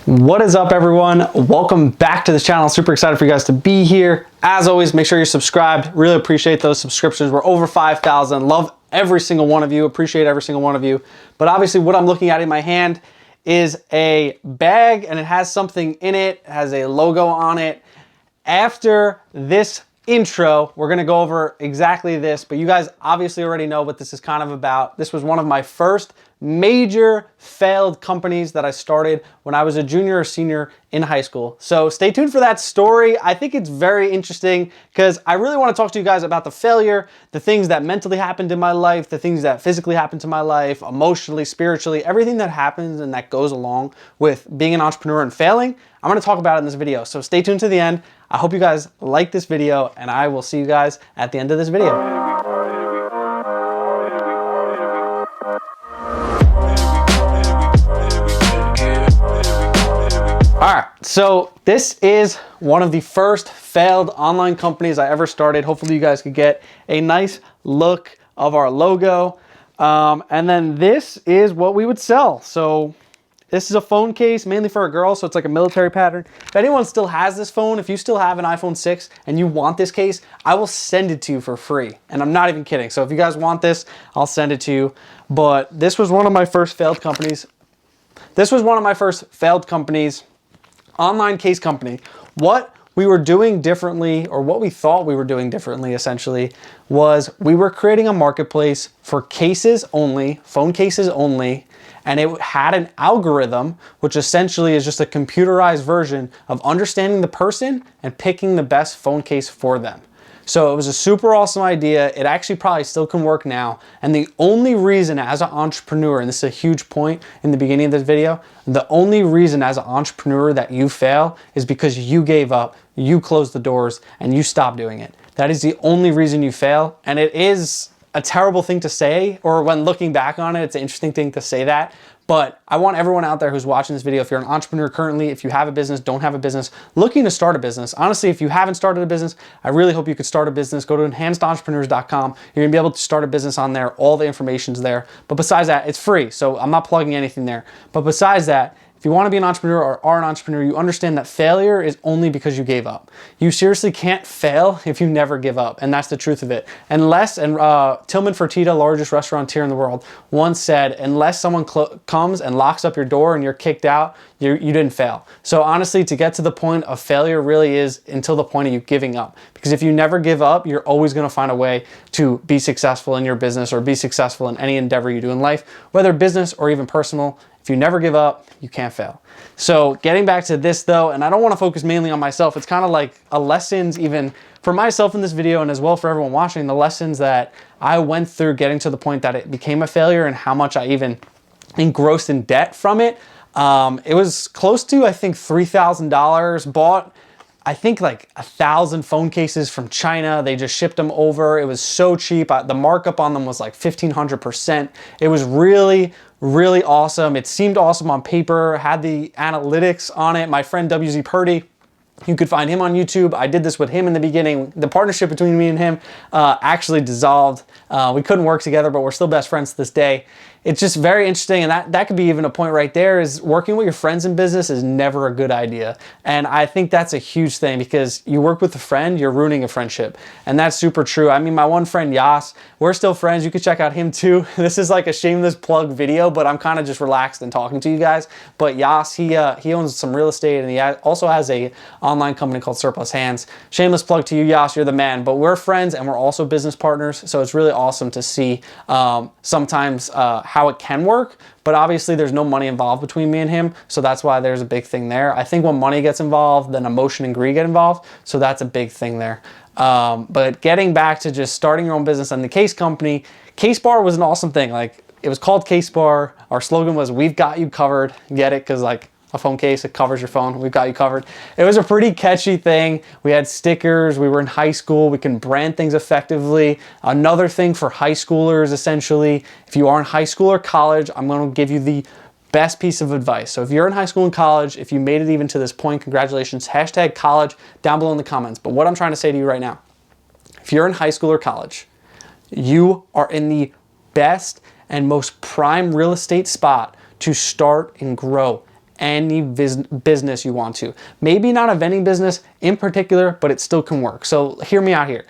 What is up, everyone? Welcome back to this channel. Super excited for you guys to be here. As always, make sure you're subscribed. Really appreciate those subscriptions. We're over 5,000. Love every single one of you. Appreciate every single one of you. But obviously what I'm looking at in my hand is a bag, and it has something in it. It has a logo on it. After this intro, we're gonna go over exactly this, but you guys obviously already know what this is kind of about. This was one of my first major failed companies that I started when I was a junior or senior in high school. So stay tuned for that story. I think it's very interesting because I really want to talk to you guys about the failure, the things that mentally happened in my life, the things that physically happened to my life, emotionally, spiritually, everything that happens and that goes along with being an entrepreneur and failing. I'm going to talk about it in this video. So stay tuned to the end. I hope you guys like this video, and I will see you guys at the end of this video. All right, so this is one of the first failed online companies I ever started. Hopefully you guys could get a nice look of our logo. And then this is what we would sell. So this is a phone case, mainly for a girl, so it's like a military pattern. If anyone still has this phone, if you still have an iPhone 6 and you want this case, I will send it to you for free. And I'm not even kidding. So if you guys want this, I'll send it to you. But this was one of my first failed companies. Online case company. What we were doing differently, or what we thought we were doing differently essentially, was we were creating a marketplace for cases only, phone cases only, and it had an algorithm, which essentially is just a computerized version of understanding the person and picking the best phone case for them. So it was a super awesome idea. It actually probably still can work now. And the only reason as an entrepreneur, and this is a huge point in the beginning of this video, the only reason as an entrepreneur that you fail is because you gave up, you closed the doors, and you stopped doing it. That is the only reason you fail. And it is a terrible thing to say, or when looking back on it, it's an interesting thing to say that. But I want everyone out there who's watching this video, if you're an entrepreneur currently, if you have a business, don't have a business, looking to start a business. Honestly, if you haven't started a business, I really hope you could start a business. Go to enhancedentrepreneurs.com. You're gonna be able to start a business on there. All the information's there. But besides that, it's free. So I'm not plugging anything there. But besides that, if you want to be an entrepreneur or are an entrepreneur, you understand that failure is only because you gave up. You seriously can't fail if you never give up, and that's the truth of it. Unless, and Tillman Fertitta, largest restaurateur in the world, once said, unless someone comes and locks up your door and you're kicked out, you didn't fail. So honestly, to get to the point of failure really is until the point of you giving up. Because if you never give up, you're always going to find a way to be successful in your business or be successful in any endeavor you do in life, whether business or even personal. If you never give up, you can't fail. So getting back to this though, and I don't want to focus mainly on myself. It's kind of like a lessons even for myself in this video, and as well for everyone watching, the lessons that I went through getting to the point that it became a failure and how much I even engrossed in debt from it. It was close to, I think, $3,000. Bought, I think, like 1,000 phone cases from China. They just shipped them over. It was so cheap. The markup on them was like 1,500%. It was really awesome. It seemed awesome on paper, had the analytics on it. My friend WZ Purdy, you could find him on YouTube. I did this with him in the beginning. The partnership between me and him actually dissolved. We couldn't work together, but we're still best friends to this day. It's just very interesting, and that could be even a point right there, is working with your friends in business is never a good idea. And I think that's a huge thing, because you work with a friend, you're ruining a friendship. And that's super true. I mean, my one friend, Yas, we're still friends. You can check out him too. This is like a shameless plug video, but I'm kind of just relaxed and talking to you guys. But Yas, he owns some real estate, and he also has a online company called Surplus Hands. Shameless plug to you, Yas, you're the man. But we're friends, and we're also business partners. So it's really awesome to see sometimes how it can work, but obviously there's no money involved between me and him, so that's why there's a big thing there. I think when money gets involved, then emotion and greed get involved, so that's a big thing there. But getting back to just starting your own business and the case company, Case Bar was an awesome thing. Like, it was called Case Bar. Our slogan was, "We've got you covered." Get it? Because like a phone case, it covers your phone. We've got you covered. It was a pretty catchy thing. We had stickers. We were in high school. We can brand things effectively. Another thing for high schoolers, essentially, if you are in high school or college, I'm going to give you the best piece of advice. So if you're in high school and college, if you made it even to this point, congratulations. Hashtag college down below in the comments. But what I'm trying to say to you right now, if you're in high school or college, you are in the best and most prime real estate spot to start and grow any business you want to. Maybe not a vending business in particular, but it still can work. So hear me out here.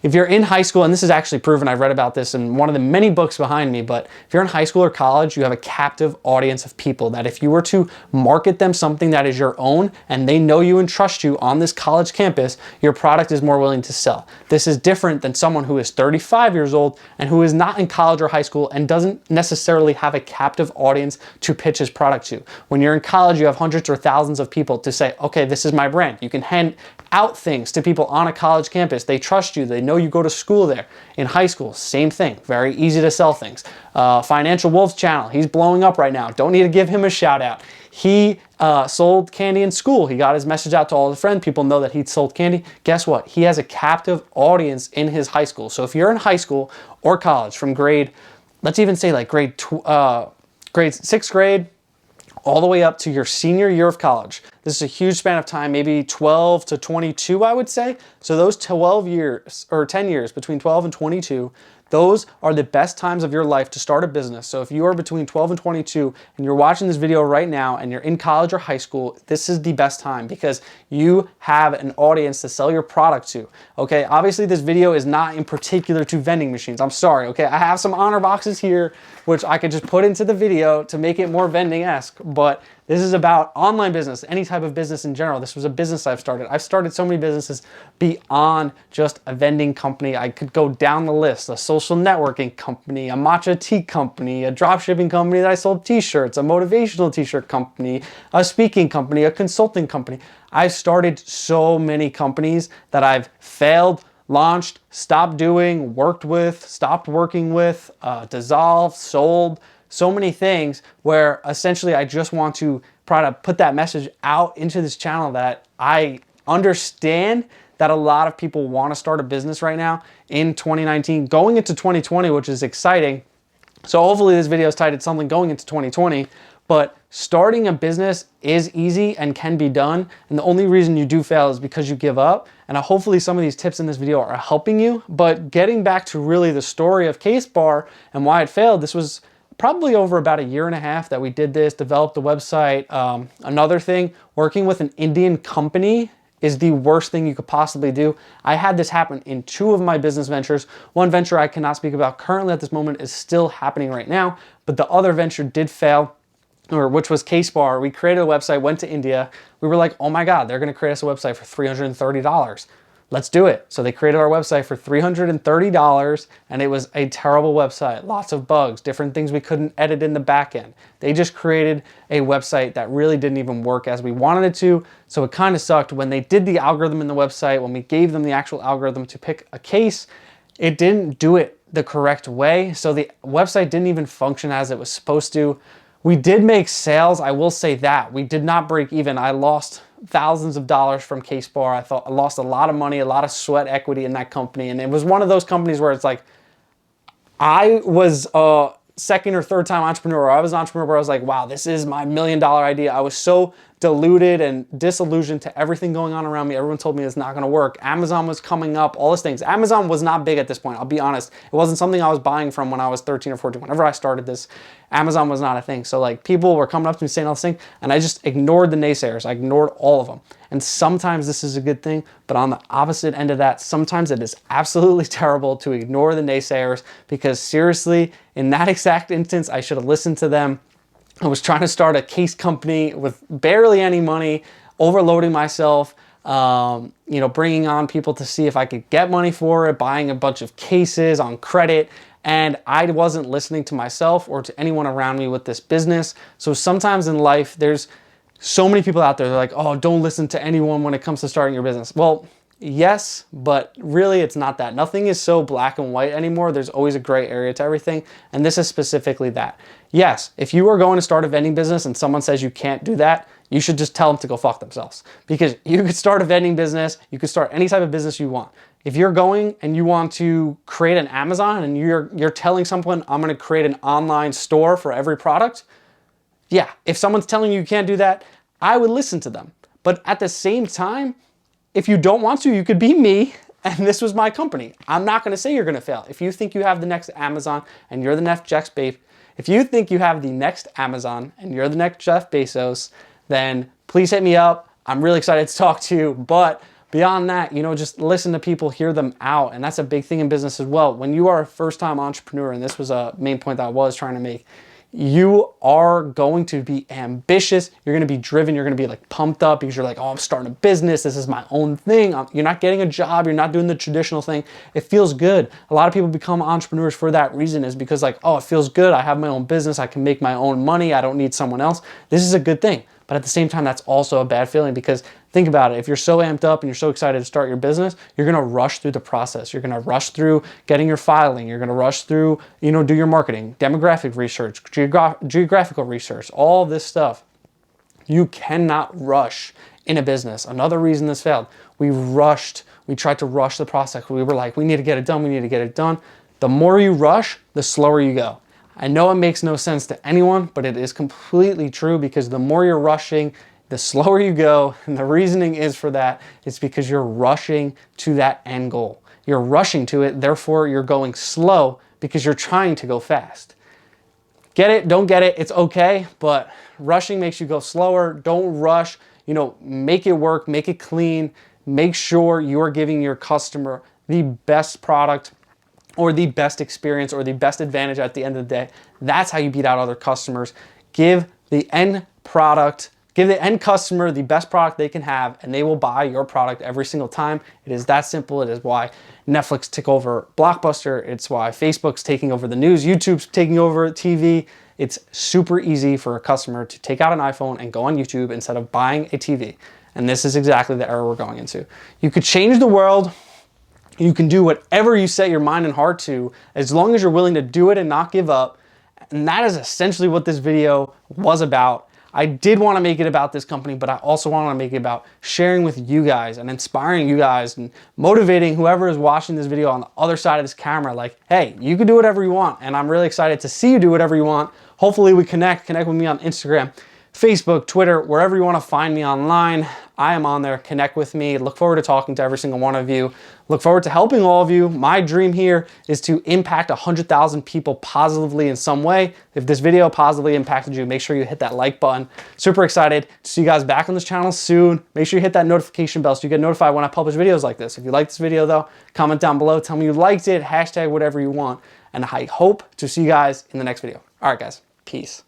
If you're in high school, and this is actually proven, I've read about this in one of the many books behind me, but if you're in high school or college, you have a captive audience of people that if you were to market them something that is your own and they know you and trust you on this college campus, your product is more willing to sell. This is different than someone who is 35 years old and who is not in college or high school and doesn't necessarily have a captive audience to pitch his product to. When you're in college, you have hundreds or thousands of people to say, okay, this is my brand. You can hand out things to people on a college campus. They trust you. They know you go to school there. In high school, same thing. Very easy to sell things. Financial Wolf's channel, he's blowing up right now. Don't need to give him a shout out. He sold candy in school. He got his message out to all his friends. People know that he sold candy. Guess what? He has a captive audience in his high school. So if you're in high school or college from grade, let's even say like grade 6th grade, all the way up to your senior year of college. This is a huge span of time, maybe 12 to 22, I would say. So those 12 years or 10 years between 12 and 22, those are the best times of your life to start a business. So if you are between 12 and 22 and you're watching this video right now and you're in college or high school, this is the best time because you have an audience to sell your product to. Okay, obviously this video is not in particular to vending machines. I'm sorry, okay? I have some honor boxes here, which I could just put into the video to make it more vending-esque, but this is about online business, any type of business in general. This was a business I've started. I've started so many businesses beyond just a vending company. I could go down the list, a social networking company, a matcha tea company, a drop shipping company that I sold t-shirts, a motivational t-shirt company, a speaking company, a consulting company. I've started so many companies that I've failed, launched, stopped doing, worked with, stopped working with, dissolved, sold, so many things where essentially I just want to try to put that message out into this channel that I understand that a lot of people want to start a business right now in 2019, going into 2020, which is exciting. So hopefully this video is tied to something going into 2020, but starting a business is easy and can be done. And the only reason you do fail is because you give up. And hopefully some of these tips in this video are helping you. But getting back to really the story of Case Bar and why it failed, this was probably over about a year and a half that we did this, developed the website. Another thing, working with an Indian company is the worst thing you could possibly do. I had this happen in 2 of my business ventures. One venture I cannot speak about currently at this moment is still happening right now, but the other venture did fail, which was Case Bar. We created a website, went to India. We were like, oh my God, they're gonna create us a website for $330. Let's do it. So they created our website for $330 and it was a terrible website. Lots of bugs, different things we couldn't edit in the back end. They just created a website that really didn't even work as we wanted it to. So it kind of sucked. When they did the algorithm in the website, when we gave them the actual algorithm to pick a case, it didn't do it the correct way. So the website didn't even function as it was supposed to. We did make sales, I will say that. We did not break even. I lost thousands of dollars from Case Bar. I lost a lot of money, a lot of sweat equity in that company. And it was one of those companies where it's like, I was a second or third time entrepreneur. I was an entrepreneur where I was like, wow, this is my $1 million idea. I was so deluded and disillusioned to everything going on around me. Everyone told me it's not gonna work. Amazon was coming up, all these things. Amazon was not big at this point, I'll be honest. It wasn't something I was buying from when I was 13 or 14. Whenever I started this, Amazon was not a thing. So like people were coming up to me saying all this thing and I just ignored the naysayers. I ignored all of them. And sometimes this is a good thing, but on the opposite end of that, sometimes it is absolutely terrible to ignore the naysayers because seriously, in that exact instance, I should have listened to them. I was trying to start a case company with barely any money, overloading myself, bringing on people to see if I could get money for it, buying a bunch of cases on credit, and I wasn't listening to myself or to anyone around me with this business. So sometimes in life, there's so many people out there, they're like, oh, don't listen to anyone when it comes to starting your business. Well, yes, but really it's not that. Nothing is so black and white anymore. There's always a gray area to everything. And this is specifically that. Yes, if you are going to start a vending business and someone says you can't do that, you should just tell them to go fuck themselves. Because you could start a vending business, you could start any type of business you want. If you're going and you want to create an Amazon and you're telling someone, I'm gonna create an online store for every product, yeah, if someone's telling you you can't do that, I would listen to them. But at the same time, if you don't want to, you could be me, and this was my company. I'm not gonna say you're gonna fail. If you think you have the next Amazon and you're the next Jeff if you think you have the next Amazon and you're the next Jeff Bezos, then please hit me up. I'm really excited to talk to you. But beyond that, you know, just listen to people, hear them out. And that's a big thing in business as well. When you are a first-time entrepreneur, and this was a main point that I was trying to make, you are going to be ambitious. You're going to be driven. You're going to be like pumped up because you're like, oh, I'm starting a business. This is my own thing. You're not getting a job. You're not doing the traditional thing. It feels good. A lot of people become entrepreneurs for that reason, is because like, oh, it feels good. I have my own business. I can make my own money. I don't need someone else. This is a good thing. But at the same time, that's also a bad feeling, because think about it. If you're so amped up and you're so excited to start your business, you're going to rush through the process. You're going to rush through getting your filing. You're going to rush through, you know, do your marketing, demographic research, geographical research, all this stuff. You cannot rush in a business. Another reason this failed, we tried to rush the process. We were like, we need to get it done. We need to get it done. The more you rush, the slower you go. I know it makes no sense to anyone, but it is completely true, because the more you're rushing, the slower you go. And the reasoning is for that, it's because you're rushing to that end goal. You're rushing to it, therefore you're going slow because you're trying to go fast. Get it? Don't get it? It's okay, but rushing makes you go slower. Don't rush, you know, make it work, make it clean. Make sure you are giving your customer the best product, or the best experience, or the best advantage at the end of the day. That's how you beat out other customers. Give the end customer the best product they can have, and they will buy your product every single time. It is that simple. It is why Netflix took over Blockbuster. It's why Facebook's taking over the news. YouTube's taking over TV. It's super easy for a customer to take out an iPhone and go on YouTube instead of buying a TV. And this is exactly the era we're going into. You could change the world. You can do whatever you set your mind and heart to, as long as you're willing to do it and not give up. And that is essentially what this video was about. I did want to make it about this company, but I also want to make it about sharing with you guys and inspiring you guys and motivating whoever is watching this video on the other side of this camera. Like, hey, you can do whatever you want. And I'm really excited to see you do whatever you want. Hopefully we connect with me on Instagram, Facebook, Twitter, wherever you want to find me online. I am on there. Connect with me. Look forward to talking to every single one of you. Look forward to helping all of you. My dream here is to impact 100,000 people positively in some way. If this video positively impacted you, make sure you hit that like button. Super excited to see you guys back on this channel soon. Make sure you hit that notification bell so you get notified when I publish videos like this. If you like this video though, comment down below. Tell me you liked it. Hashtag whatever you want. And I hope to see you guys in the next video. All right, guys. Peace.